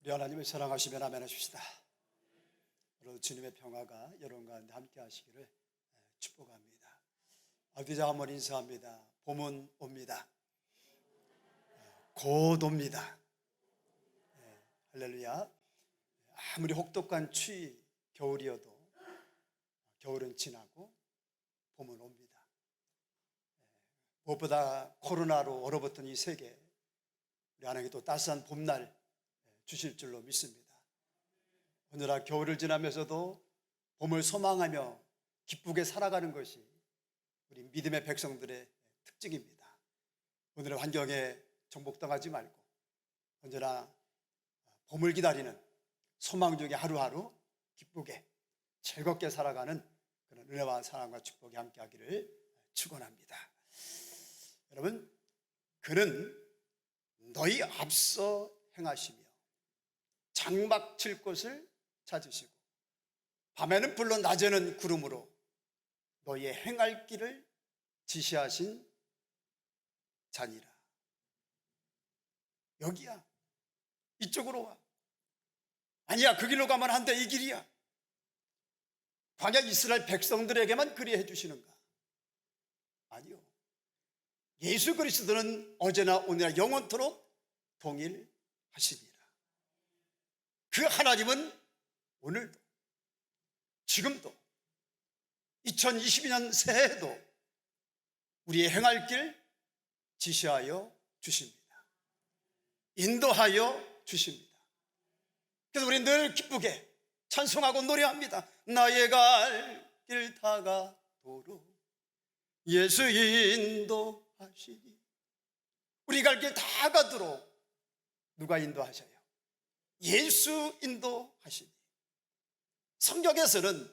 우리 하나님을 사랑하시면 아멘 하십시다. 오늘 주님의 평화가 여러분 가운데 함께 하시기를 축복합니다. 아버지자 한번 인사합니다. 봄은 옵니다. 곧 옵니다. 할렐루야. 아무리 혹독한 추위 겨울이어도 겨울은 지나고 봄은 옵니다. 무엇보다 코로나로 얼어붙은 이 세계, 우리 하나님께 또 따스한 봄날 주실 줄로 믿습니다. 오늘날 겨울을 지나면서도 봄을 소망하며 기쁘게 살아가는 것이 우리 믿음의 백성들의 특징입니다. 오늘의 환경에 정복당하지 말고 언제나 봄을 기다리는 소망 중에 하루하루 기쁘게 즐겁게 살아가는 그런 은혜와 사랑과 축복이 함께하기를 축원합니다. 여러분, 그는 너희 앞서 행하시며 장막 칠 곳을 찾으시고 밤에는 불로 낮에는 구름으로 너희의 행할 길을 지시하신 자니라. 여기야, 이쪽으로 와. 아니야, 그 길로 가면 안 돼, 이 길이야. 광야 이스라엘 백성들에게만 그리 해주시는가? 아니요, 예수 그리스도는 어제나 오늘나 영원토록 동일하시니라. 그 하나님은 오늘도, 지금도, 2022년 새해에도 우리의 행할 길 지시하여 주십니다. 인도하여 주십니다. 그래서 우리 늘 기쁘게 찬송하고 노래합니다. 나의 갈 길 다가도록 예수 인도하시니. 우리 갈 길 다가도록 누가 인도하셔요? 예수 인도하시니. 성경에서는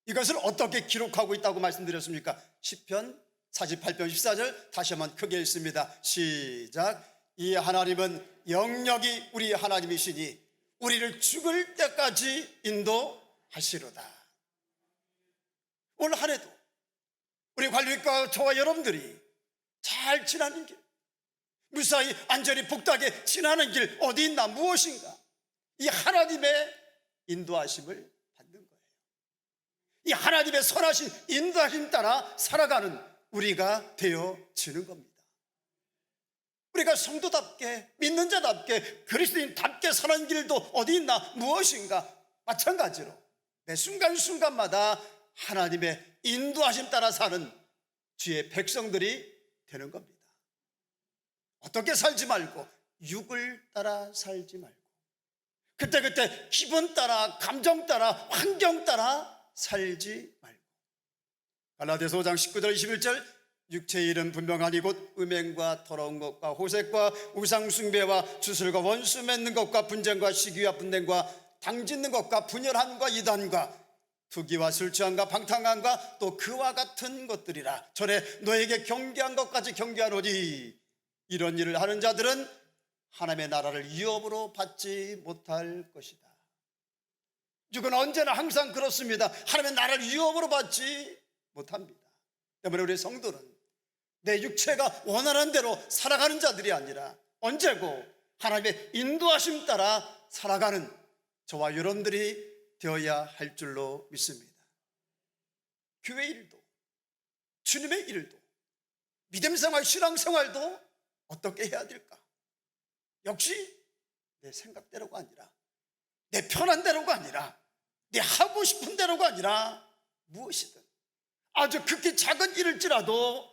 이것을 어떻게 기록하고 있다고 말씀드렸습니까? 시편 48편 14절 다시 한번 크게 읽습니다. 시작. 이 하나님은 영역이 우리 하나님이시니 우리를 죽을 때까지 인도하시로다. 올 한 해도 우리 관리과 저와 여러분들이 잘 지나는 길, 무사히 안전히 복되게 지나는 길 어디 있나, 무엇인가? 이 하나님의 인도하심을 받는 거예요. 이 하나님의 선하신 인도하심 따라 살아가는 우리가 되어지는 겁니다. 우리가 성도답게, 믿는 자답게, 그리스도인답게 사는 길도 어디 있나, 무엇인가? 마찬가지로 매 순간순간마다 하나님의 인도하심 따라 사는 주의 백성들이 되는 겁니다. 어떻게 살지 말고, 육을 따라 살지 말고, 그때그때 기분 따라, 감정 따라, 환경 따라 살지 말고. 갈라디아서 5장 19절 21절 육체의 일은 분명하니 곧 음행과 더러운 것과 호색과 우상숭배와 주술과 원수 맺는 것과 분쟁과 시기와 분쟁과 당짓는 것과 분열함과 이단과 투기와 술 취함과 방탕함과 또 그와 같은 것들이라. 전에 너에게 경계한 것까지 경계하노니 이런 일을 하는 자들은 하나님의 나라를 위협으로 받지 못할 것이다. 육은 언제나 항상 그렇습니다. 하나님의 나라를 위협으로 받지 못합니다. 때문에 우리 성도는 내 육체가 원하는 대로 살아가는 자들이 아니라 언제고 하나님의 인도하심 따라 살아가는 저와 여러분들이 되어야 할 줄로 믿습니다. 교회 일도, 주님의 일도, 믿음생활, 신앙생활도 어떻게 해야 될까? 역시 내 생각대로가 아니라, 내 편한 대로가 아니라, 내 하고 싶은 대로가 아니라 무엇이든 아주 극히 작은 일일지라도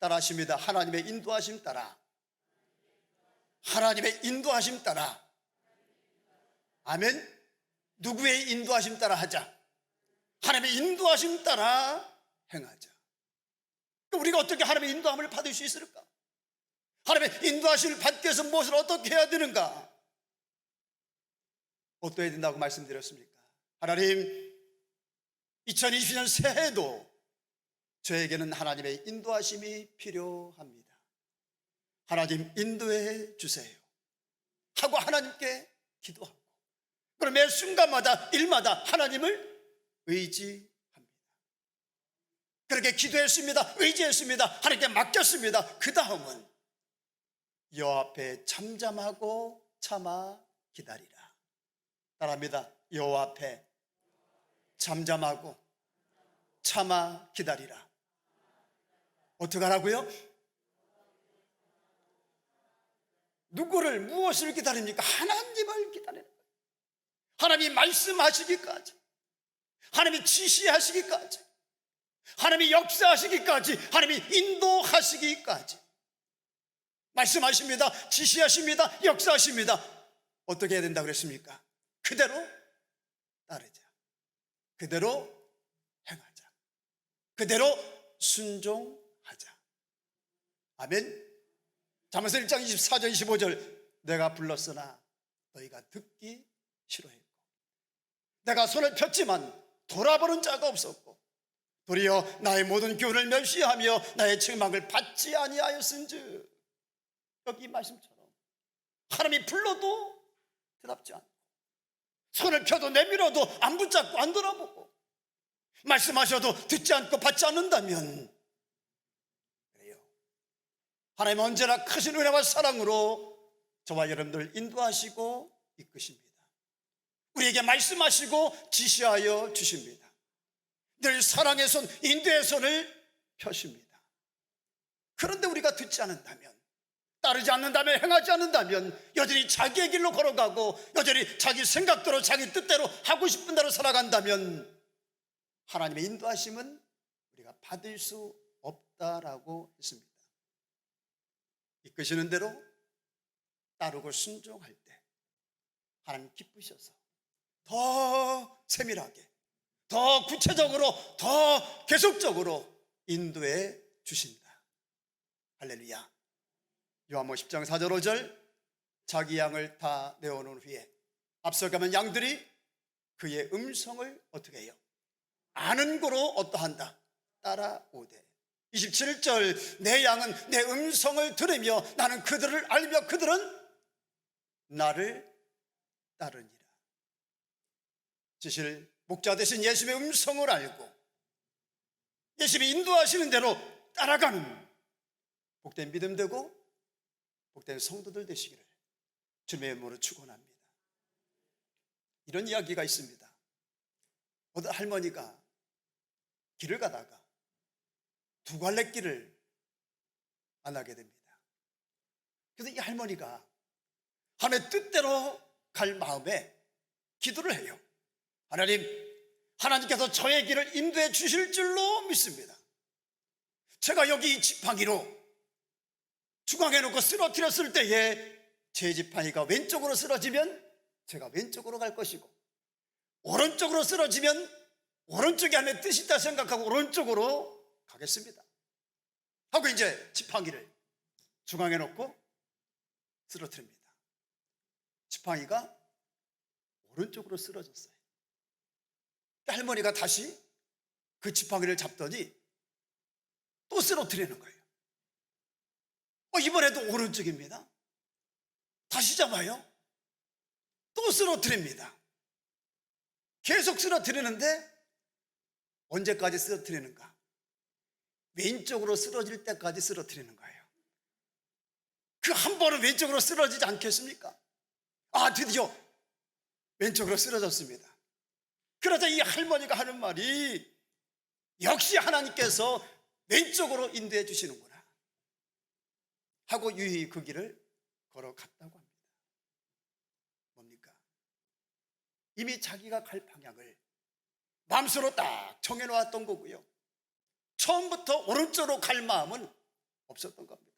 따라하십니다. 하나님의 인도하심 따라, 하나님의 인도하심 따라. 아멘. 누구의 인도하심 따라 하자? 하나님의 인도하심 따라 행하자. 우리가 어떻게 하나님의 인도함을 받을 수 있을까? 하나님의 인도하심을 받기 위해서 무엇을 어떻게 해야 되는가? 어떻게 해야 된다고 말씀드렸습니까? 하나님, 2020년 새해도 저에게는 하나님의 인도하심이 필요합니다. 하나님 인도해 주세요 하고 하나님께 기도하고, 그럼 매 순간마다 일마다 하나님을 의지합니다. 그렇게 기도했습니다. 의지했습니다. 하나님께 맡겼습니다. 그 다음은 여 앞에 잠잠하고 참아 기다리라. 따라합니다. 여호와 앞에 잠잠하고 참아 기다리라. 어떻게 하라고요? 누구를, 무엇을 기다립니까? 하나님을 기다리는 거예요. 하나님이 말씀하시기까지, 하나님이 지시하시기까지, 하나님이 역사하시기까지, 하나님이 인도하시기까지. 말씀하십니다. 지시하십니다. 역사하십니다. 어떻게 해야 된다고 그랬습니까? 그대로 따르자. 그대로 행하자. 그대로 순종하자. 아멘. 잠언서 1장 24절 25절 내가 불렀으나 너희가 듣기 싫어했고 내가 손을 폈지만 돌아보는 자가 없었고 도리어 나의 모든 교훈을 멸시하며 나의 책망을 받지 아니하였은즉. 여기 이 말씀처럼 하나님이 불러도 대답지 않고 손을 펴도 내밀어도 안 붙잡고 안 돌아보고 말씀하셔도 듣지 않고 받지 않는다면 그래요. 하나님은 언제나 크신 은혜와 사랑으로 저와 여러분들 인도하시고 이끄십니다. 우리에게 말씀하시고 지시하여 주십니다. 늘 사랑의 손, 인도의 손을 펴십니다. 그런데 우리가 듣지 않는다면, 따르지 않는다면, 행하지 않는다면 여전히 자기의 길로 걸어가고 여전히 자기 생각대로 자기 뜻대로 하고 싶은 대로 살아간다면 하나님의 인도하심은 우리가 받을 수 없다라고 했습니다. 이끄시는 대로 따르고 순종할 때 하나님 기쁘셔서 더 세밀하게, 더 구체적으로, 더 계속적으로 인도해 주신다. 할렐루야. 요한복음 10장 4절 5절 자기 양을 다 내어놓은 후에 앞서가면 양들이 그의 음성을 어떻게 해요? 아는 고로 어떠한다? 따라오되. 27절 내 양은 내 음성을 들으며 나는 그들을 알며 그들은 나를 따르니라. 지실 목자 되신 예수님의 음성을 알고 예수님이 인도하시는 대로 따라가는 복된 믿음 되고 복된 성도들 되시기를 주님의 이름으로 축원합니다. 이런 이야기가 있습니다. 어떤 할머니가 길을 가다가 두 갈래 길을 만나게 됩니다. 그래서 이 할머니가 하나님의 뜻대로 갈 마음에 기도를 해요. 하나님, 하나님께서 저의 길을 인도해 주실 줄로 믿습니다. 제가 여기 이 지팡이로 중앙에 놓고 쓰러뜨렸을 때에 제 지팡이가 왼쪽으로 쓰러지면 제가 왼쪽으로 갈 것이고 오른쪽으로 쓰러지면 오른쪽에 하나님의 뜻이 있다 생각하고 오른쪽으로 가겠습니다 하고 이제 지팡이를 중앙에 놓고 쓰러뜨립니다. 지팡이가 오른쪽으로 쓰러졌어요. 할머니가 다시 그 지팡이를 잡더니 또 쓰러뜨리는 거예요. 이번에도 오른쪽입니다. 다시 잡아요. 또 쓰러뜨립니다. 계속 쓰러뜨리는데 언제까지 쓰러뜨리는가? 왼쪽으로 쓰러질 때까지 쓰러뜨리는 거예요. 그 한 번은 왼쪽으로 쓰러지지 않겠습니까? 드디어 왼쪽으로 쓰러졌습니다. 그러자 이 할머니가 하는 말이 역시 하나님께서 왼쪽으로 인도해 주시는구나 하고 유유히 그 길을 걸어갔다고 합니다. 뭡니까? 이미 자기가 갈 방향을 마음속으로 딱 정해놓았던 거고요. 처음부터 오른쪽으로 갈 마음은 없었던 겁니다.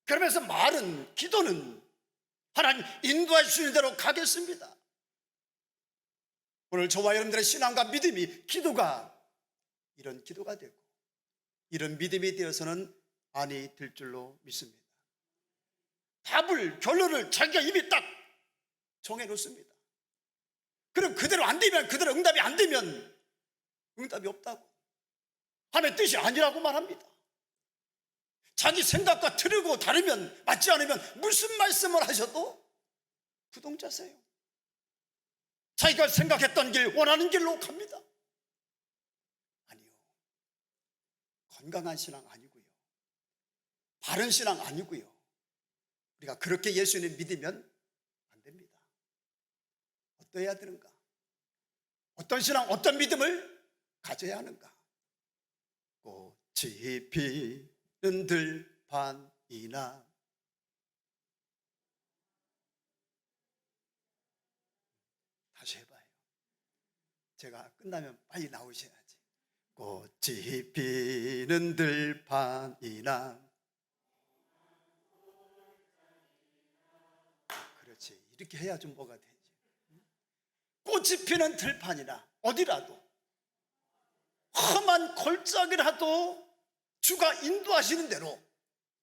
그러면서 말은, 기도는 하나님 인도해 주시는 대로 가겠습니다. 오늘 저와 여러분들의 신앙과 믿음이, 기도가 이런 기도가 되고 이런 믿음이 되어서는 아니 될 줄로 믿습니다. 답을, 결론을 자기가 이미 딱 정해놓습니다. 그럼 그대로 안 되면, 그대로 응답이 안 되면 응답이 없다고, 하나님의 뜻이 아니라고 말합니다. 자기 생각과 틀리고 다르면, 맞지 않으면 무슨 말씀을 하셔도 부동자세요. 자기가 생각했던 길, 원하는 길로 갑니다. 아니요, 건강한 신앙 아니고요, 바른 신앙 아니고요, 우리가 그렇게 예수님 믿으면 안 됩니다. 어떠해야 되는가? 어떤 신앙, 어떤 믿음을 가져야 하는가? 꽃이 피는 들판이나 다시 해봐요. 제가 끝나면 빨리 나오셔야지. 꽃이 피는 들판이나. 그렇지. 이렇게 해야 좀 뭐가 되지. 꽃이 피는 들판이나 어디라도 험한 골짜기라도 주가 인도하시는 대로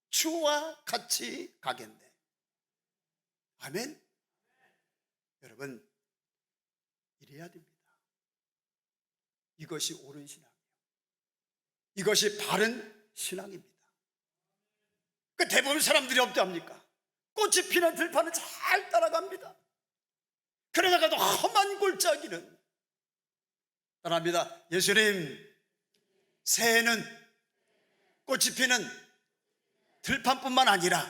주와 같이 가겠네. 아멘. 여러분, 이래야 됩니다. 이것이 옳은 신앙이에요. 이것이 바른 신앙입니다. 그 대부분 사람들이 어떠합니까? 꽃이 피는 들판을 잘 따라갑니다. 그러다가도 험한 골짜기는 따라합니다. 예수님, 새해는 꽃이 피는 들판뿐만 아니라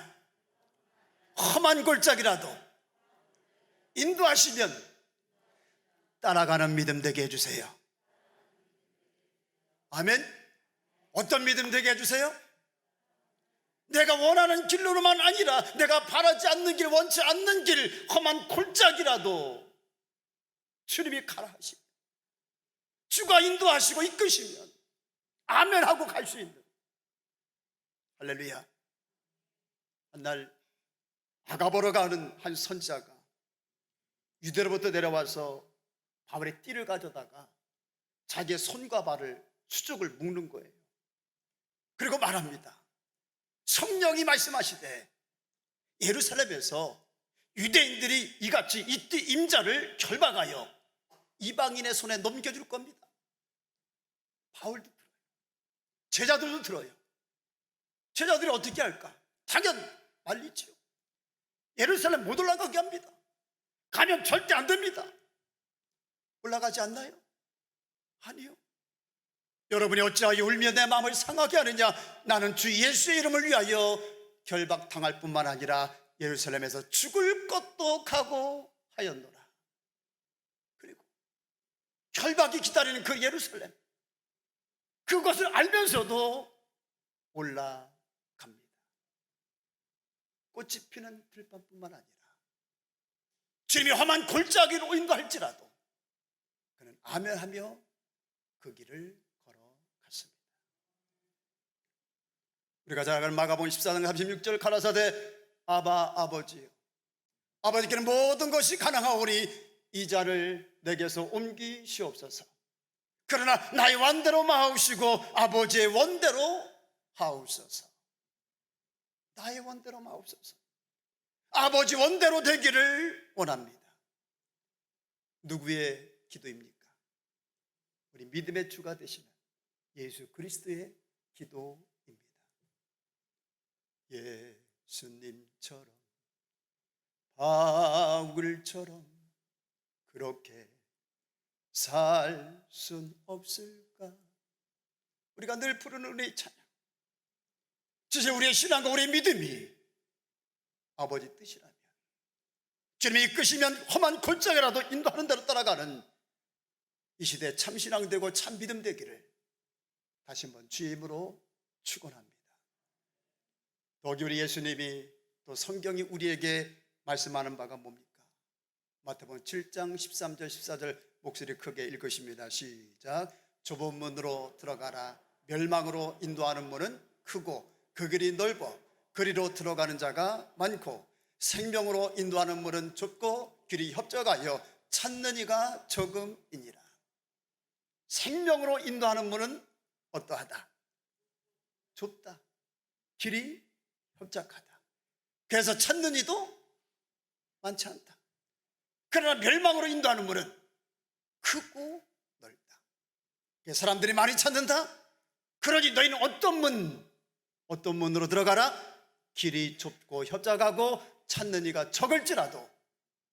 험한 골짜기라도 인도하시면 따라가는 믿음 되게 해주세요. 아멘. 어떤 믿음 되게 해주세요? 내가 원하는 길로만 아니라 내가 바라지 않는 길, 원치 않는 길, 험한 골짜기라도 주님이 가라 하시고 주가 인도하시고 이끄시면 아멘 하고 갈 수 있는. 할렐루야. 한날 아가보러 가는 한 선지자가 유대로부터 내려와서 바울의 띠를 가져다가 자기의 손과 발을 수족을 묶는 거예요. 그리고 말합니다. 성령이 말씀하시되 예루살렘에서 유대인들이 이같이 이띠 임자를 결박하여 이방인의 손에 넘겨줄 겁니다. 바울도 들어요. 제자들도 들어요. 제자들이 어떻게 할까? 당연 말리지요. 예루살렘 못 올라가게 합니다. 가면 절대 안 됩니다. 올라가지 않나요? 아니요. 여러분이 어찌하여 울며 내 마음을 상하게 하느냐? 나는 주 예수의 이름을 위하여 결박당할 뿐만 아니라 예루살렘에서 죽을 것도 각오하였노라. 그리고 결박이 기다리는 그 예루살렘, 그것을 알면서도 올라갑니다. 꽃이 피는 들판뿐만 아니라 주님이 험한 골짜기로 인도할지라도 그는 아멘하며 그 길을 걸어갔습니다. 우리가 잘 알는 마가복음 14장 36절 가라사대 아바 아버지요, 아버지께는 모든 것이 가능하오니 이 자를 내게서 옮기시옵소서. 그러나 나의 원대로 마하옵시고 아버지의 원대로 하옵소서. 나의 원대로 마옵소서. 아버지 원대로 되기를 원합니다. 누구의 기도입니까? 우리 믿음의 주가 되시는 예수 그리스도의 기도입니다. 예수님처럼 바울처럼 그렇게 살 순 없을까? 우리가 늘 부르는 은혜의 찬양, 진짜 우리의 신앙과 우리의 믿음이 아버지 뜻이라면, 주님이 이끄시면 험한 골짜기라도 인도하는 대로 따라가는 이 시대에 참 신앙 되고 참 믿음 되기를 다시 한번 주의 이름으로 축원합니다. 더욱이 우리 예수님이 또 성경이 우리에게 말씀하는 바가 뭡니까? 마태복음 7장 13절 14절 목소리 크게 읽으십니다. 시작. 좁은 문으로 들어가라. 멸망으로 인도하는 문은 크고 그 길이 넓어 그리로 들어가는 자가 많고 생명으로 인도하는 문은 좁고 길이 협적하여 찾는 이가 적음이니라. 생명으로 인도하는 문은 어떠하다? 좁다. 길이 협착하다. 그래서 찾는 이도 많지 않다. 그러나 멸망으로 인도하는 문은 크고 넓다. 사람들이 많이 찾는다. 그러니 너희는 어떤 문으로 들어가라? 길이 좁고 협착하고 찾는 이가 적을지라도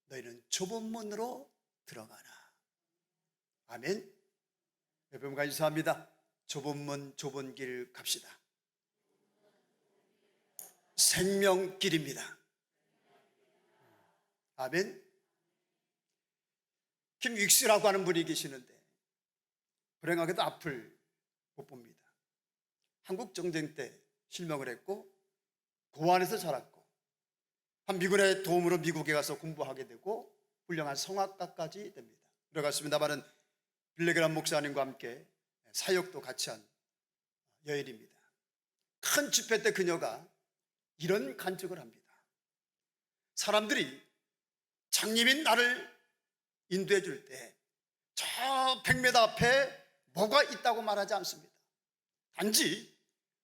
너희는 좁은 문으로 들어가라. 아멘. 여러분과 인사합니다. 좁은 문 좁은 길 갑시다. 생명길입니다. 아멘. 김익수라고 하는 분이 계시는데 불행하게도 앞을 못 봅니다. 한국 전쟁 때 실명을 했고 고아원에서 자랐고 한 미군의 도움으로 미국에 가서 공부하게 되고 훌륭한 성악가까지 됩니다. 들어갔습니다마는 빌레그람 목사님과 함께 사역도 같이 한 여인입니다. 큰 집회 때 그녀가 이런 간증을 합니다. 사람들이 장님인 나를 인도해 줄 때 저 100m 앞에 뭐가 있다고 말하지 않습니다. 단지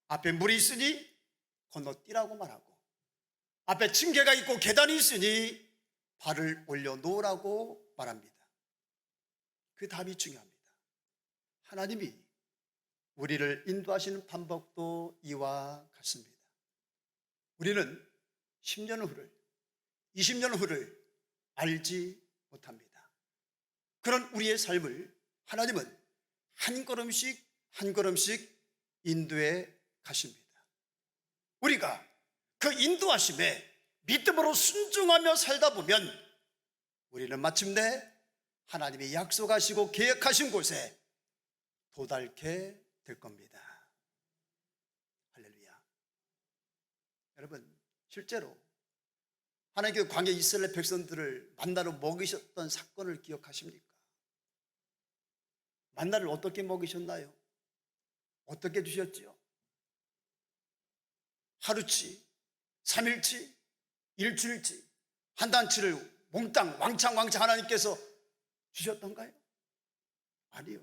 앞에 물이 있으니 건너뛰라고 말하고 앞에 층계가 있고 계단이 있으니 발을 올려놓으라고 말합니다. 그 답이 중요합니다. 하나님이 우리를 인도하시는 방법도 이와 같습니다. 우리는 10년 후를 20년 후를 알지 못합니다. 그런 우리의 삶을 하나님은 한 걸음씩 한 걸음씩 인도해 가십니다. 우리가 그 인도하심에 믿음으로 순종하며 살다 보면 우리는 마침내 하나님이 약속하시고 계획하신 곳에 도달케 될 겁니다. 할렐루야. 여러분, 실제로 하나님께서 광야 이스라엘 백성들을 만나로 먹이셨던 사건을 기억하십니까? 만나를 어떻게 먹이셨나요? 어떻게 주셨지요? 하루치, 3일치, 일주일치, 한 단치를 몽땅 왕창 하나님께서 주셨던가요? 아니요.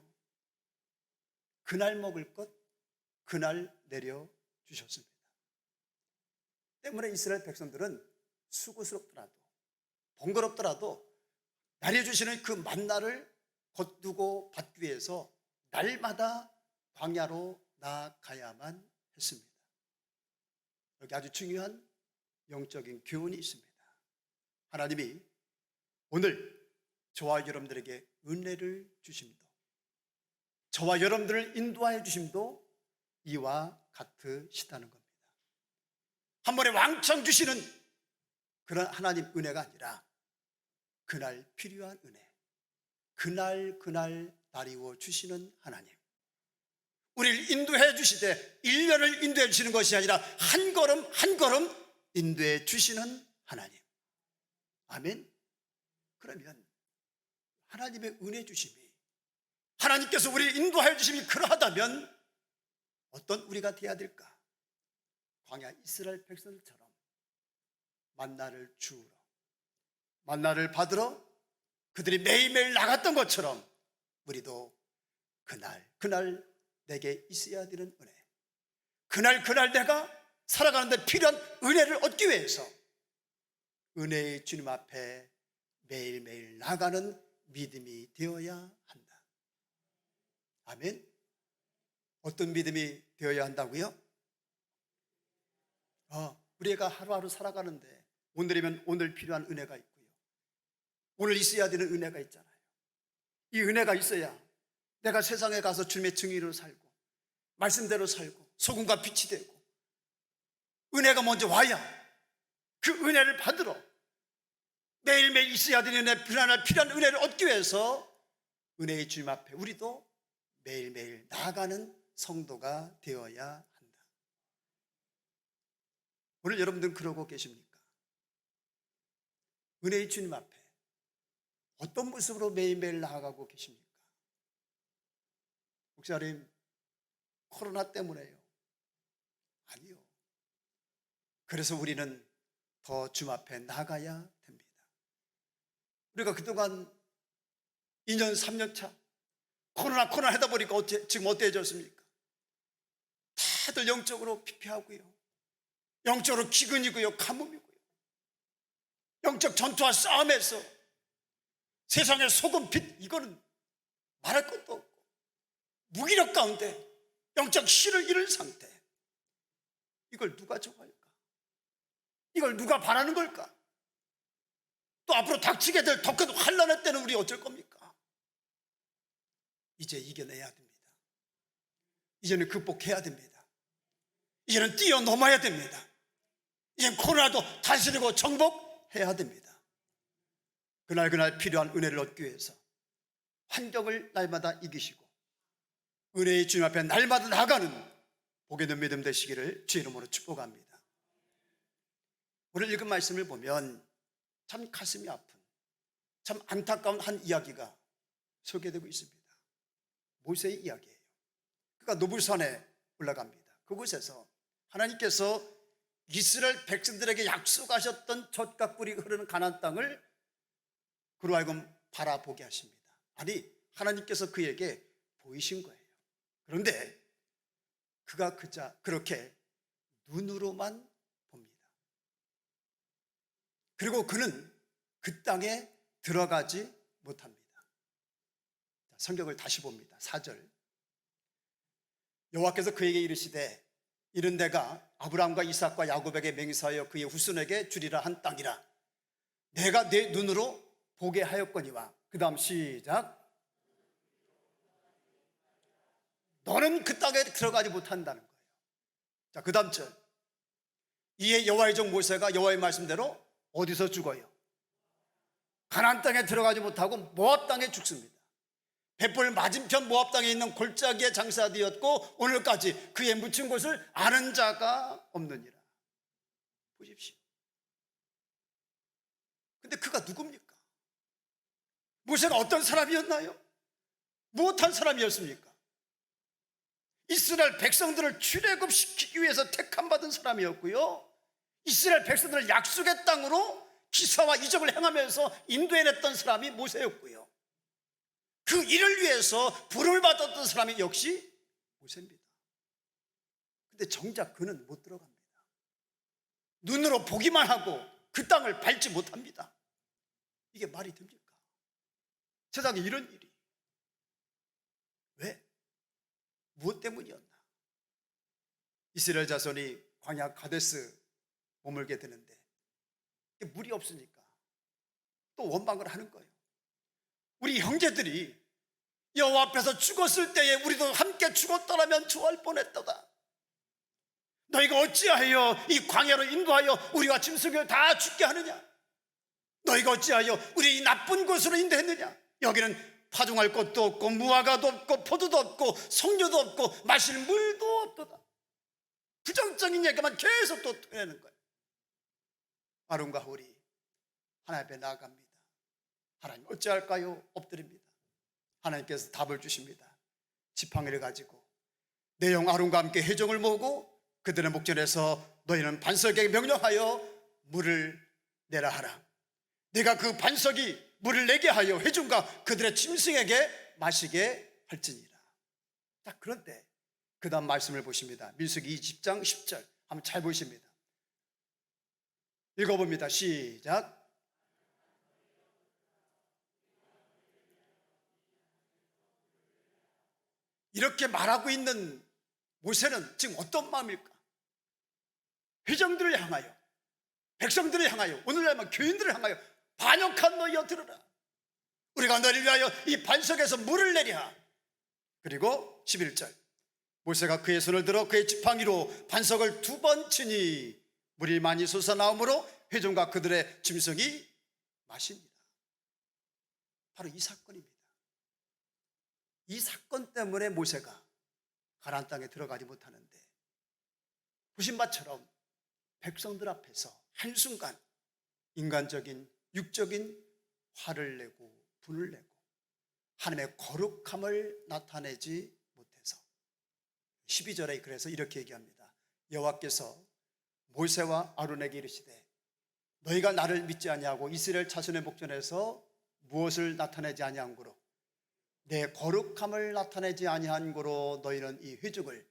그날 먹을 것 그날 내려 주셨습니다. 때문에 이스라엘 백성들은 수고스럽더라도 번거롭더라도 내려주시는 그 만나를 거두고 받기 위해서 날마다 광야로 나아가야만 했습니다. 여기 아주 중요한 영적인 교훈이 있습니다. 하나님이 오늘 저와 여러분들에게 은혜를 주심도, 저와 여러분들을 인도하여 주심도 이와 같으시다는 겁니다. 한 번에 왕창 주시는 그런 하나님 은혜가 아니라 그날 필요한 은혜, 그날 나리워 주시는 하나님, 우리를 인도해 주시되 1년을 인도해 주시는 것이 아니라 한 걸음 한 걸음 인도해 주시는 하나님. 아멘. 그러면 하나님의 은혜 주심이, 하나님께서 우리를 인도하여 주심이 그러하다면 어떤 우리가 되어야 될까? 광야 이스라엘 백성들처럼 만나를 주우러, 만나를 받으러 그들이 매일매일 나갔던 것처럼 우리도 그날 내게 있어야 되는 은혜, 그날 내가 살아가는데 필요한 은혜를 얻기 위해서 은혜의 주님 앞에 매일매일 나가는 믿음이 되어야 한다. 아멘. 어떤 믿음이 되어야 한다고요? 우리가 하루하루 살아가는데 오늘이면 오늘 필요한 은혜가 있고요, 오늘 있어야 되는 은혜가 있잖아요. 이 은혜가 있어야 내가 세상에 가서 주님의 증인으로 살고 말씀대로 살고 소금과 빛이 되고, 은혜가 먼저 와야 그 은혜를 받으러 매일매일 있어야 되는 은혜, 필요한 은혜를 얻기 위해서 은혜의 주님 앞에 우리도 매일매일 나아가는 성도가 되어야 한다. 오늘 여러분들은 그러고 계십니까? 은혜의 주님 앞에 어떤 모습으로 매일매일 나아가고 계십니까? 목사님, 코로나 때문에요? 아니요. 그래서 우리는 더 주님 앞에 나가야 됩니다. 우리가 그동안 2년 3년 차 코로나 하다 보니까 지금 어때졌습니까? 다들 영적으로 피폐하고요, 영적으로 기근이고요, 가뭄이고요, 영적 전투와 싸움에서 세상의 소금 빛, 이거는 말할 것도 없고 무기력 가운데 영적 실을 잃은 상태. 이걸 누가 좋아할까? 이걸 누가 바라는 걸까? 또 앞으로 닥치게 될 더 큰 환난의 때는 우리 어쩔 겁니까? 이제 이겨내야 됩니다. 이제는 극복해야 됩니다. 이제는 뛰어넘어야 됩니다. 이제는 코로나도 다스리고 정복해야 됩니다. 그날 필요한 은혜를 얻기 위해서 환경을 날마다 이기시고 은혜의 주님 앞에 날마다 나가는 복에 있는 믿음 되시기를 주의 이름으로 축복합니다. 오늘 읽은 말씀을 보면 참 가슴이 아픈, 참 안타까운 한 이야기가 소개되고 있습니다. 모세의 이야기예요. 그가 노불산에 올라갑니다. 그곳에서 하나님께서 이스라엘 백성들에게 약속하셨던 젖과 꿀이 흐르는 가나안 땅을 그로 하여금 바라보게 하십니다. 아니, 하나님께서 그에게 보이신 거예요. 그런데 그가 그렇게 눈으로만 봅니다. 그리고 그는 그 땅에 들어가지 못합니다. 성경을 다시 봅니다. 4절. 여호와께서 그에게 이르시되 이른 데가 아브라함과 이삭과 야곱에게 맹세하여 그의 후손에게 주리라 한 땅이라. 내가 내 눈으로 보게 하였거니와. 그 다음 시작. 너는 그 땅에 들어가지 못한다는 거예요. 자, 그 다음 절. 이에 여호와의 종 모세가 여호와의 말씀대로 어디서 죽어요? 가나안 땅에 들어가지 못하고 모압 땅에 죽습니다. 벳볼 맞은편 모압 땅에 있는 골짜기에 장사되었고 오늘까지 그의 묻힌 곳을 아는 자가 없느니라. 보십시오. 근데 그가 누굽니까? 모세가 어떤 사람이었나요? 무엇한 사람이었습니까? 이스라엘 백성들을 출애굽시키기 위해서 택함받은 사람이었고요, 이스라엘 백성들을 약속의 땅으로 기사와 이적을 행하면서 인도해냈던 사람이 모세였고요, 그 일을 위해서 부름을 받았던 사람이 역시 모세입니다. 근데 정작 그는 못 들어갑니다. 눈으로 보기만 하고 그 땅을 밟지 못합니다. 이게 말이 됩니까? 세상에 이런 일이. 왜? 무엇 때문이었나? 이스라엘 자손이 광야 가데스 머물게 되는데 물이 없으니까 또 원망을 하는 거예요. 우리 형제들이 여호와 앞에서 죽었을 때에 우리도 함께 죽었더라면 좋아할 뻔했도다. 너희가 어찌하여 이 광야로 인도하여 우리와 짐승을 다 죽게 하느냐? 너희가 어찌하여 우리 이 나쁜 곳으로 인도했느냐? 여기는 파종할 것도 없고 무화과도 없고 포도도 없고 석류도 없고 마실 물도 없도다. 부정적인 얘기만 계속 또 토해내는 거예요. 아론과 홀이 하나님 앞에 나아갑니다. 하나님 어찌할까요? 엎드립니다. 하나님께서 답을 주십니다. 지팡이를 가지고 내 형 아론과 함께 회중을 모으고 그들의 목전에서 너희는 반석에게 명령하여 물을 내라 하라. 내가 그 반석이 물을 내게 하여 회중과 그들의 짐승에게 마시게 할지니라. 자, 그런데 그 다음 말씀을 보십니다. 민수기 20장 10절 한번 잘 보십니다. 읽어봅니다. 시작. 이렇게 말하고 있는 모세는 지금 어떤 마음일까? 회중들을 향하여, 백성들을 향하여, 오늘날 교인들을 향하여 반역한 너희여 들으라. 우리가 너를 위하여 이 반석에서 물을 내리라. 그리고 11절. 모세가 그의 손을 들어 그의 지팡이로 반석을 2번 치니 물이 많이 솟아나오므로 회중과 그들의 짐승이 마십니다. 바로 이 사건입니다. 이 사건 때문에 모세가 가나안 땅에 들어가지 못하는데, 보신 바처럼 백성들 앞에서 한순간 인간적인 육적인 화를 내고 분을 내고 하나님의 거룩함을 나타내지 못해서 12절에 그래서 이렇게 얘기합니다. 여호와께서 모세와 아론에게 이르시되 너희가 나를 믿지 아니하고 이스라엘 자손의 목전에서 무엇을 나타내지 아니한 고로 내 거룩함을 나타내지 아니한 고로 너희는 이 회중을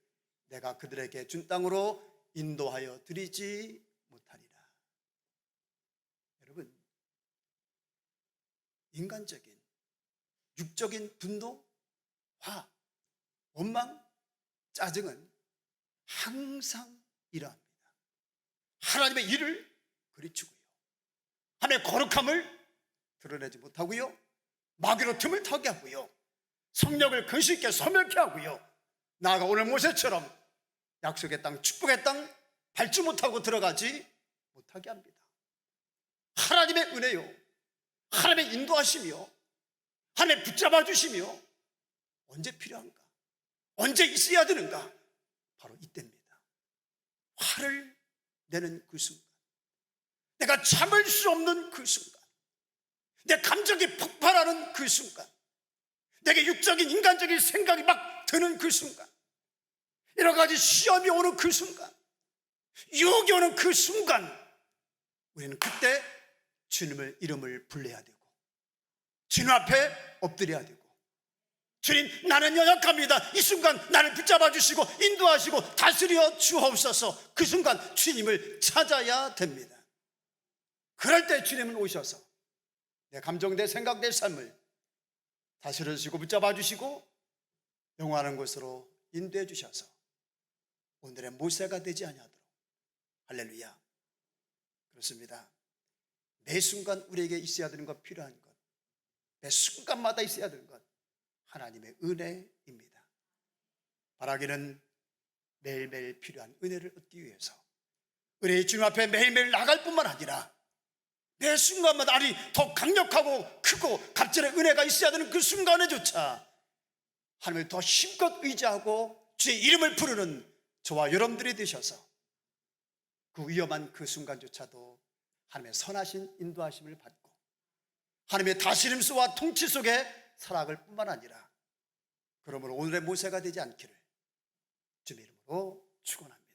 내가 그들에게 준 땅으로 인도하여 드리지 못하리라. 여러분, 인간적인 육적인 분노, 화, 원망, 짜증은 항상 이러합니다. 하나님의 일을 그리치고요, 하나님의 거룩함을 드러내지 못하고요, 마귀로 틈을 타게 하고요, 성령을 근심있게 소멸케 하고요, 나아가 오늘 모세처럼 약속의 땅, 축복의 땅 밟지 못하고 들어가지 못하게 합니다. 하나님의 은혜요, 하나님의 인도하심이요, 하나님 붙잡아 주시며 언제 필요한가? 언제 있어야 되는가? 바로 이때입니다. 화를 내는 그 순간, 내가 참을 수 없는 그 순간, 내 감정이 폭발하는 그 순간, 내게 육적인 인간적인 생각이 막 드는 그 순간, 여러 가지 시험이 오는 그 순간, 유혹이 오는 그 순간, 우리는 그때 주님의 이름을 불러야 되고 주님 앞에 엎드려야 되고, 주님 나는 연약합니다, 이 순간 나를 붙잡아 주시고 인도하시고 다스려 주옵소서. 그 순간 주님을 찾아야 됩니다. 그럴 때 주님은 오셔서 내 감정, 내 생각, 내 삶을 다스려 주시고 붙잡아 주시고 영원한 곳으로 인도해 주셔서 오늘의 모세가 되지 아니하도록. 할렐루야. 그렇습니다. 매 순간 우리에게 있어야 되는 것, 필요한 것, 매 순간마다 있어야 되는 것, 하나님의 은혜입니다. 바라기는 매일매일 필요한 은혜를 얻기 위해서 은혜의 주님 앞에 매일매일 나갈 뿐만 아니라 매 순간마다, 아니 더 강력하고 크고 갑절의 은혜가 있어야 되는 그 순간에조차 하나님을 더 힘껏 의지하고 주의 이름을 부르는 저와 여러분들이 되셔서 그 위험한 그 순간조차도 하나님의 선하신 인도하심을 받고 하나님의 다스림수와 통치 속에 살아갈 뿐만 아니라, 그러므로 오늘의 모세가 되지 않기를 주님의 이름으로 축원합니다.